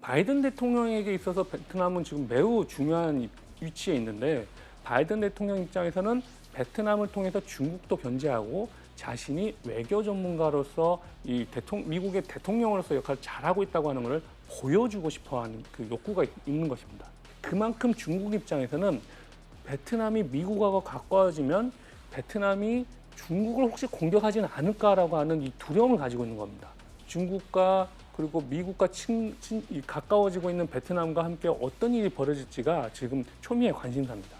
바이든 대통령에게 있어서 베트남은 지금 매우 중요한 위치에 있는데 바이든 대통령 입장에서는 베트남을 통해서 중국도 견제하고 자신이 외교 전문가로서 미국의 대통령으로서 역할을 잘하고 있다고 하는 것을 보여주고 싶어하는 그 욕구가 있는 것입니다. 그만큼 중국 입장에서는 베트남이 미국하고 가까워지면 베트남이 중국을 혹시 공격하지는 않을까라고 하는 이 두려움을 가지고 있는 겁니다. 중국과 그리고 미국과 가까워지고 있는 베트남과 함께 어떤 일이 벌어질지가 지금 초미의 관심사입니다.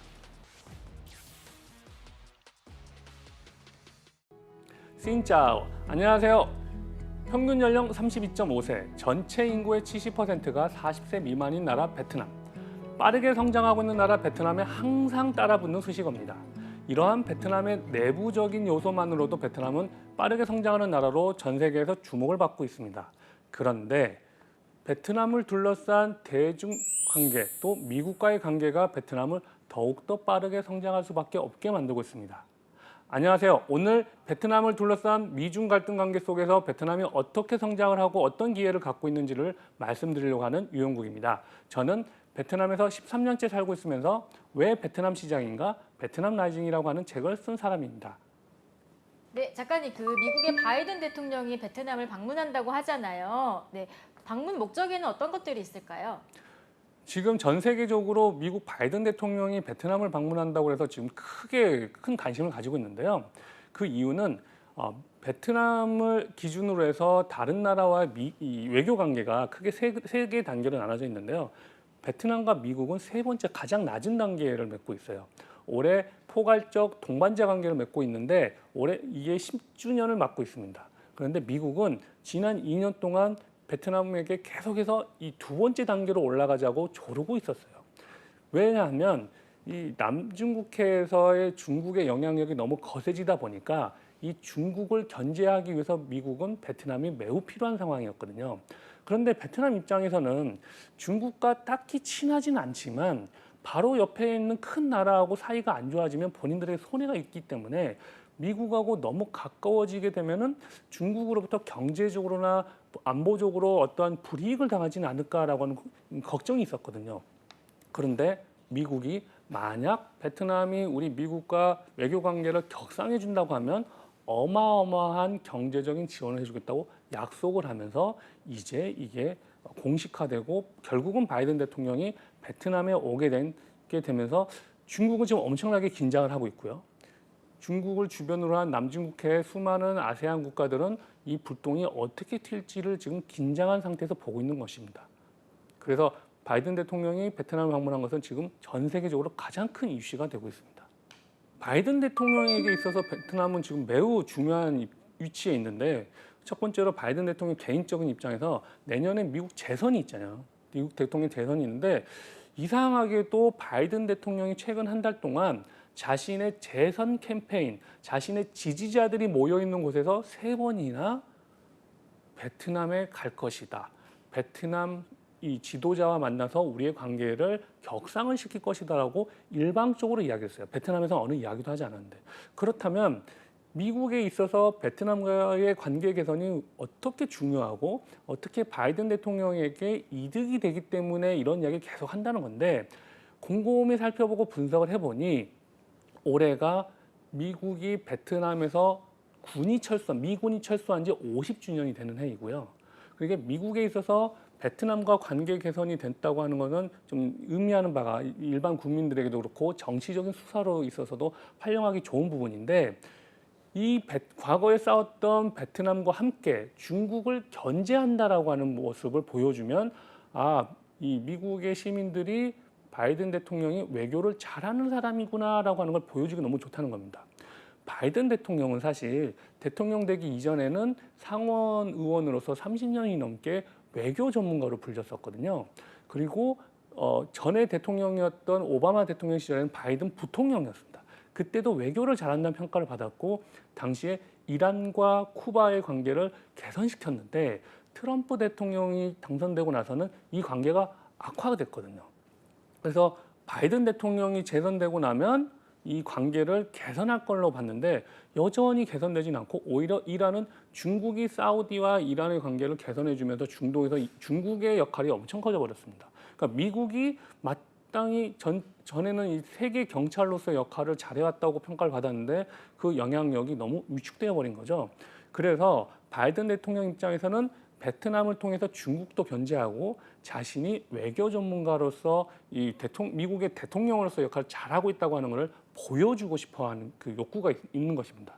신짜오, 안녕하세요. 평균 연령 32.5세, 전체 인구의 70%가 40세 미만인 나라 베트남. 빠르게 성장하고 있는 나라 베트남에 항상 따라붙는 수식어입니다. 이러한 베트남의 내부적인 요소만으로도 베트남은 빠르게 성장하는 나라로 전 세계에서 주목을 받고 있습니다. 그런데 베트남을 둘러싼 대중 관계, 또 미국과의 관계가 베트남을 더욱더 빠르게 성장할 수밖에 없게 만들고 있습니다. 안녕하세요. 오늘 베트남을 둘러싼 미중 갈등 관계 속에서 베트남이 어떻게 성장을 하고 어떤 기회를 갖고 있는지를 말씀드리려고 하는 유영국입니다. 저는 베트남에서 13년째 살고 있으면서 왜 베트남 시장인가? 베트남 라이징이라고 하는 책을 쓴 사람입니다. 네, 작가님, 미국의 바이든 대통령이 베트남을 방문한다고 하잖아요. 네, 방문 목적에는 어떤 것들이 있을까요? 지금 전 세계적으로 미국 바이든 대통령이 베트남을 방문한다고 해서 지금 큰 관심을 가지고 있는데요. 그 이유는 베트남을 기준으로 해서 다른 나라와 이 외교 관계가 크게 세 개의 단계로 나눠져 있는데요. 베트남과 미국은 세 번째 가장 낮은 단계를 맺고 있어요. 올해 포괄적 동반자 관계를 맺고 있는데 올해 이게 10주년을 맞고 있습니다. 그런데 미국은 지난 2년 동안 베트남에게 계속해서 이 두 번째 단계로 올라가자고 조르고 있었어요. 왜냐하면 이 남중국해에서의 중국의 영향력이 너무 거세지다 보니까 이 중국을 견제하기 위해서 미국은 베트남이 매우 필요한 상황이었거든요. 그런데 베트남 입장에서는 중국과 딱히 친하진 않지만 바로 옆에 있는 큰 나라하고 사이가 안 좋아지면 본인들에게 손해가 있기 때문에 미국하고 너무 가까워지게 되면은 중국으로부터 경제적으로나 안보적으로 어떠한 불이익을 당하지는 않을까라고 하는 걱정이 있었거든요. 그런데 미국이 만약 베트남이 우리 미국과 외교 관계를 격상해 준다고 하면 어마어마한 경제적인 지원을 해주겠다고 약속을 하면서 이제 이게 공식화되고 결국은 바이든 대통령이 베트남에 오게 되면서 중국은 지금 엄청나게 긴장을 하고 있고요. 중국을 주변으로 한 남중국해의 수많은 아세안 국가들은 이 불똥이 어떻게 튈지를 지금 긴장한 상태에서 보고 있는 것입니다. 그래서 바이든 대통령이 베트남을 방문한 것은 지금 전 세계적으로 가장 큰 이슈가 되고 있습니다. 바이든 대통령에게 있어서 베트남은 지금 매우 중요한 위치에 있는데 첫 번째로 바이든 대통령 개인적인 입장에서 내년에 미국 재선이 있잖아요. 미국 대통령 재선이 있는데 이상하게도 바이든 대통령이 최근 한 달 동안 자신의 재선 캠페인, 자신의 지지자들이 모여 있는 곳에서 3번이나 베트남에 갈 것이다. 베트남 이 지도자와 만나서 우리의 관계를 격상을 시킬 것이다라고 일방적으로 이야기했어요. 베트남에서 어느 이야기도 하지 않았는데. 그렇다면 미국에 있어서 베트남과의 관계 개선이 어떻게 중요하고 어떻게 바이든 대통령에게 이득이 되기 때문에 이런 이야기를 계속 한다는 건데 곰곰이 살펴보고 분석을 해보니 올해가 미국이 베트남에서 미군이 철수한 지 50주년이 되는 해이고요. 그게 미국에 있어서 베트남과 관계 개선이 됐다고 하는 것은 좀 의미하는 바가 일반 국민들에게도 그렇고 정치적인 수사로 있어서도 활용하기 좋은 부분인데 과거에 싸웠던 베트남과 함께 중국을 견제한다라고 하는 모습을 보여주면 이 미국의 시민들이 바이든 대통령이 외교를 잘하는 사람이구나라고 하는 걸 보여주기 너무 좋다는 겁니다. 바이든 대통령은 사실 대통령 되기 이전에는 상원 의원으로서 30년이 넘게 외교 전문가로 불렸었거든요. 그리고 전에 대통령이었던 오바마 대통령 시절에는 바이든 부통령이었습니다. 그때도 외교를 잘한다는 평가를 받았고 당시에 이란과 쿠바의 관계를 개선시켰는데 트럼프 대통령이 당선되고 나서는 이 관계가 악화가 됐거든요. 그래서 바이든 대통령이 재선되고 나면 이 관계를 개선할 걸로 봤는데 여전히 개선되진 않고 오히려 이란은 중국이 사우디와 이란의 관계를 개선해주면서 중동에서 중국의 역할이 엄청 커져 버렸습니다. 그러니까 미국이 마땅히 전에는 이 세계 경찰로서의 역할을 잘해왔다고 평가를 받았는데 그 영향력이 너무 위축되어 버린 거죠. 그래서 바이든 대통령 입장에서는 베트남을 통해서 중국도 견제하고 자신이 외교 전문가로서 미국의 대통령으로서 역할을 잘하고 있다고 하는 것을 보여주고 싶어하는 그 욕구가 있는 것입니다.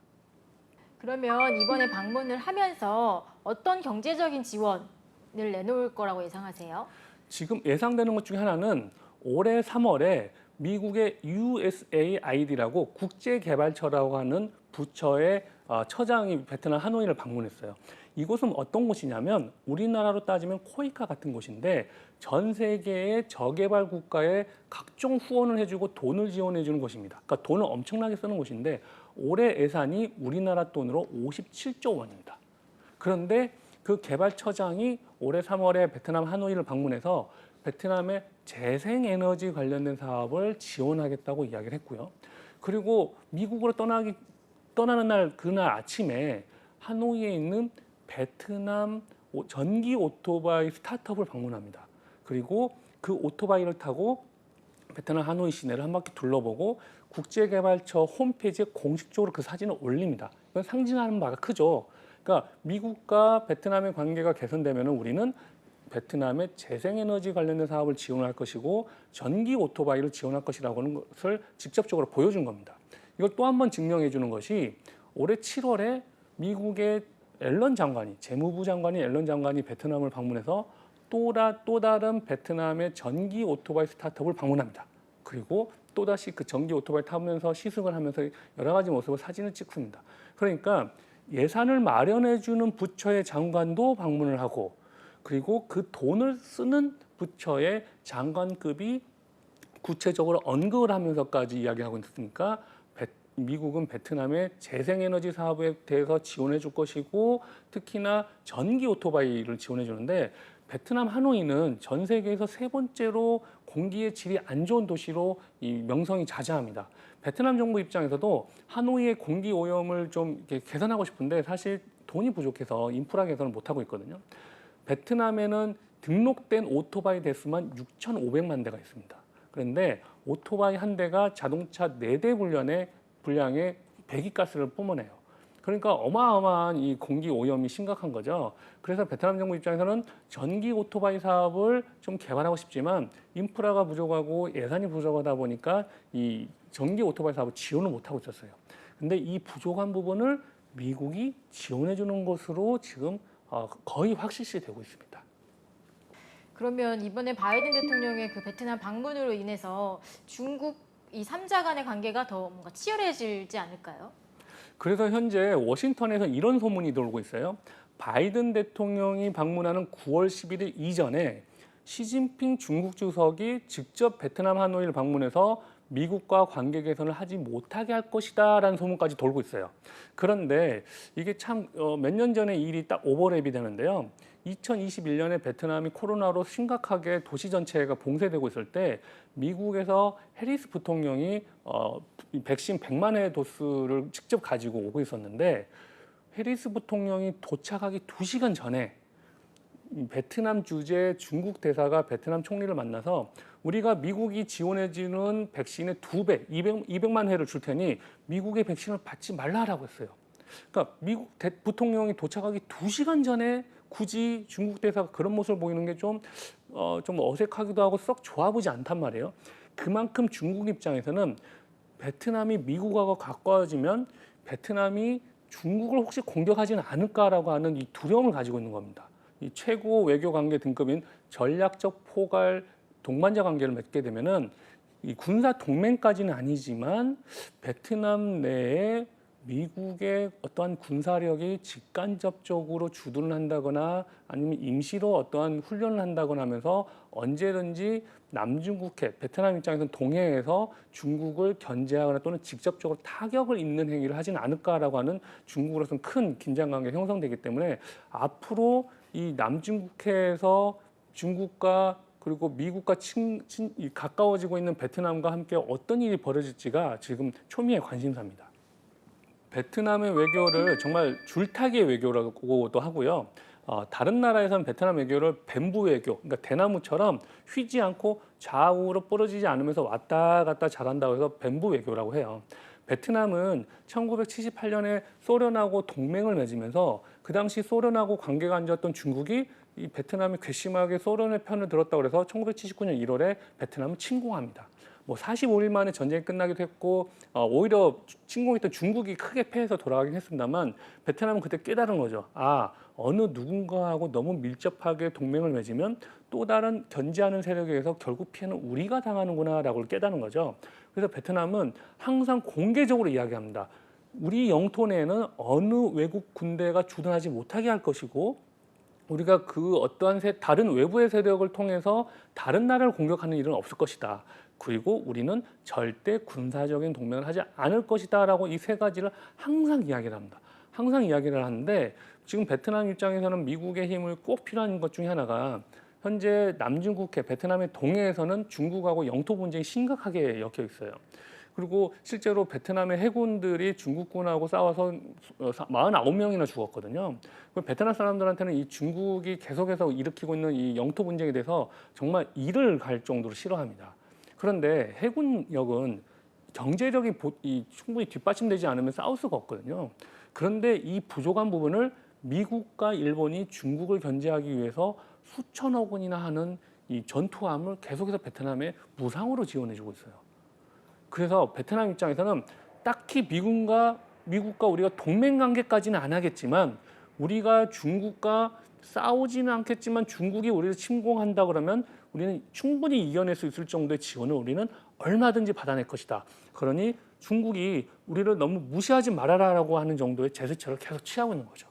그러면 이번에 방문을 하면서 어떤 경제적인 지원을 내놓을 거라고 예상하세요? 지금 예상되는 것 중에 하나는 올해 3월에 미국의 USAID라고 국제개발처라고 하는 부처의 처장이 베트남 하노이를 방문했어요. 이곳은 어떤 곳이냐면 우리나라로 따지면 코이카 같은 곳인데 전 세계의 저개발 국가에 각종 후원을 해주고 돈을 지원해주는 곳입니다. 그러니까 돈을 엄청나게 쓰는 곳인데 올해 예산이 우리나라 돈으로 57조 원입니다. 그런데 그 개발처장이 올해 3월에 베트남 하노이를 방문해서 베트남의 재생에너지 관련된 사업을 지원하겠다고 이야기를 했고요. 그리고 미국으로 떠나는 그날 아침에 하노이에 있는 베트남 전기 오토바이 스타트업을 방문합니다. 그리고 그 오토바이를 타고 베트남 하노이 시내를 한 바퀴 둘러보고 국제개발처 홈페이지에 공식적으로 그 사진을 올립니다. 이건 상징하는 바가 크죠. 그러니까 미국과 베트남의 관계가 개선되면 우리는 베트남의 재생에너지 관련된 사업을 지원할 것이고 전기 오토바이를 지원할 것이라고 하는 것을 직접적으로 보여준 겁니다. 이걸 또 한 번 증명해 주는 것이 올해 7월에 미국의 재무부 장관이 앨런 장관이 베트남을 방문해서 또 다른 베트남의 전기 오토바이 스타트업을 방문합니다. 그리고 또다시 그 전기 오토바이 타면서 시승을 하면서 여러 가지 모습을 사진을 찍습니다. 그러니까 예산을 마련해 주는 부처의 장관도 방문을 하고 그리고 그 돈을 쓰는 부처의 장관급이 구체적으로 언급을 하면서까지 이야기하고 있으니까 미국은 베트남의 재생에너지 사업에 대해서 지원해 줄 것이고 특히나 전기 오토바이를 지원해 주는데 베트남 하노이는 전 세계에서 세 번째로 공기의 질이 안 좋은 도시로 이 명성이 자자합니다. 베트남 정부 입장에서도 하노이의 공기 오염을 좀 개선하고 싶은데 사실 돈이 부족해서 인프라 개선을 못 하고 있거든요. 베트남에는 등록된 오토바이 대수만 6,500만 대가 있습니다. 그런데 오토바이 한 대가 자동차 4대 분량의 배기가스를 뿜어내요. 그러니까 어마어마한 이 공기 오염이 심각한 거죠. 그래서 베트남 정부 입장에서는 전기 오토바이 사업을 좀 개발하고 싶지만 인프라가 부족하고 예산이 부족하다 보니까 이 전기 오토바이 사업을 지원을 못 하고 있었어요. 근데 이 부족한 부분을 미국이 지원해 주는 것으로 지금 거의 확실시 되고 있습니다. 그러면 이번에 바이든 대통령의 그 베트남 방문으로 인해서 중국 이 3자 간의 관계가 더 뭔가 치열해지지 않을까요? 그래서 현재 워싱턴에서 이런 소문이 돌고 있어요. 바이든 대통령이 방문하는 9월 11일 이전에 시진핑 중국 주석이 직접 베트남 하노이를 방문해서 미국과 관계 개선을 하지 못하게 할 것이다라는 소문까지 돌고 있어요. 그런데 이게 참 몇 년 전의 일이 딱 오버랩이 되는데요. 2021년에 베트남이 코로나로 심각하게 도시 전체가 봉쇄되고 있을 때 미국에서 해리스 부통령이 백신 100만 회 도수를 직접 가지고 오고 있었는데 해리스 부통령이 도착하기 2시간 전에 베트남 주재 중국 대사가 베트남 총리를 만나서 우리가 미국이 지원해주는 백신의 2배, 200만 회를 줄 테니 미국의 백신을 받지 말라라고 했어요. 그러니까 미국 부통령이 도착하기 2시간 전에 굳이 중국 대사가 그런 모습을 보이는 게 좀 어색하기도 하고 썩 좋아 보이지 않단 말이에요. 그만큼 중국 입장에서는 베트남이 미국하고 가까워지면 베트남이 중국을 혹시 공격하지는 않을까라고 하는 이 두려움을 가지고 있는 겁니다. 이 최고 외교 관계 등급인 전략적 포괄 동반자 관계를 맺게 되면은 이 군사 동맹까지는 아니지만 베트남 내에 미국의 어떠한 군사력이 직간접적으로 주둔을 한다거나 아니면 임시로 어떠한 훈련을 한다거나 하면서 언제든지 남중국해, 베트남 입장에서는 동해에서 중국을 견제하거나 또는 직접적으로 타격을 입는 행위를 하지는 않을까라고 하는 중국으로서는 큰 긴장관계가 형성되기 때문에 앞으로 이 남중국해에서 중국과 그리고 미국과 가까워지고 있는 베트남과 함께 어떤 일이 벌어질지가 지금 초미의 관심사입니다. 베트남의 외교를 정말 줄타기의 외교라고도 하고요. 다른 나라에서는 베트남 외교를 뱀부 외교, 그러니까 대나무처럼 휘지 않고 좌우로 부러지지 않으면서 왔다 갔다 잘한다고 해서 뱀부 외교라고 해요. 베트남은 1978년에 소련하고 동맹을 맺으면서 그 당시 소련하고 관계가 안 좋았던 중국이 이 베트남이 괘씸하게 소련의 편을 들었다고 해서 1979년 1월에 베트남을 침공합니다. 뭐 45일 만에 전쟁이 끝나기도 했고 오히려 침공했던 중국이 크게 패해서 돌아가긴 했습니다만 베트남은 그때 깨달은 거죠. 어느 누군가하고 너무 밀접하게 동맹을 맺으면 또 다른 견제하는 세력에 의해서 결국 피해는 우리가 당하는구나라고 깨닫는 거죠. 그래서 베트남은 항상 공개적으로 이야기합니다. 우리 영토 내에는 어느 외국 군대가 주둔하지 못하게 할 것이고 우리가 그 어떠한 다른 외부의 세력을 통해서 다른 나라를 공격하는 일은 없을 것이다. 그리고 우리는 절대 군사적인 동맹을 하지 않을 것이다라고 이 세 가지를 항상 이야기를 합니다. 항상 이야기를 하는데 지금 베트남 입장에서는 미국의 힘을 꼭 필요한 것 중에 하나가 현재 남중국해, 베트남의 동해에서는 중국하고 영토 분쟁이 심각하게 엮여 있어요. 그리고 실제로 베트남의 해군들이 중국군하고 싸워서 49명이나 죽었거든요. 베트남 사람들한테는 이 중국이 계속해서 일으키고 있는 이 영토 분쟁에 대해서 정말 이를 갈 정도로 싫어합니다. 그런데 해군력은 경제력이 충분히 뒷받침되지 않으면 싸울 수가 없거든요. 그런데 이 부족한 부분을 미국과 일본이 중국을 견제하기 위해서 수천억 원이나 하는 이 전투함을 계속해서 베트남에 무상으로 지원해주고 있어요. 그래서 베트남 입장에서는 딱히 미국과 우리가 동맹 관계까지는 안 하겠지만 우리가 중국과 싸우지는 않겠지만 중국이 우리를 침공한다 그러면 우리는 충분히 이겨낼 수 있을 정도의 지원을 우리는 얼마든지 받아낼 것이다. 그러니 중국이 우리를 너무 무시하지 말아라라고 하는 정도의 제스처를 계속 취하고 있는 거죠.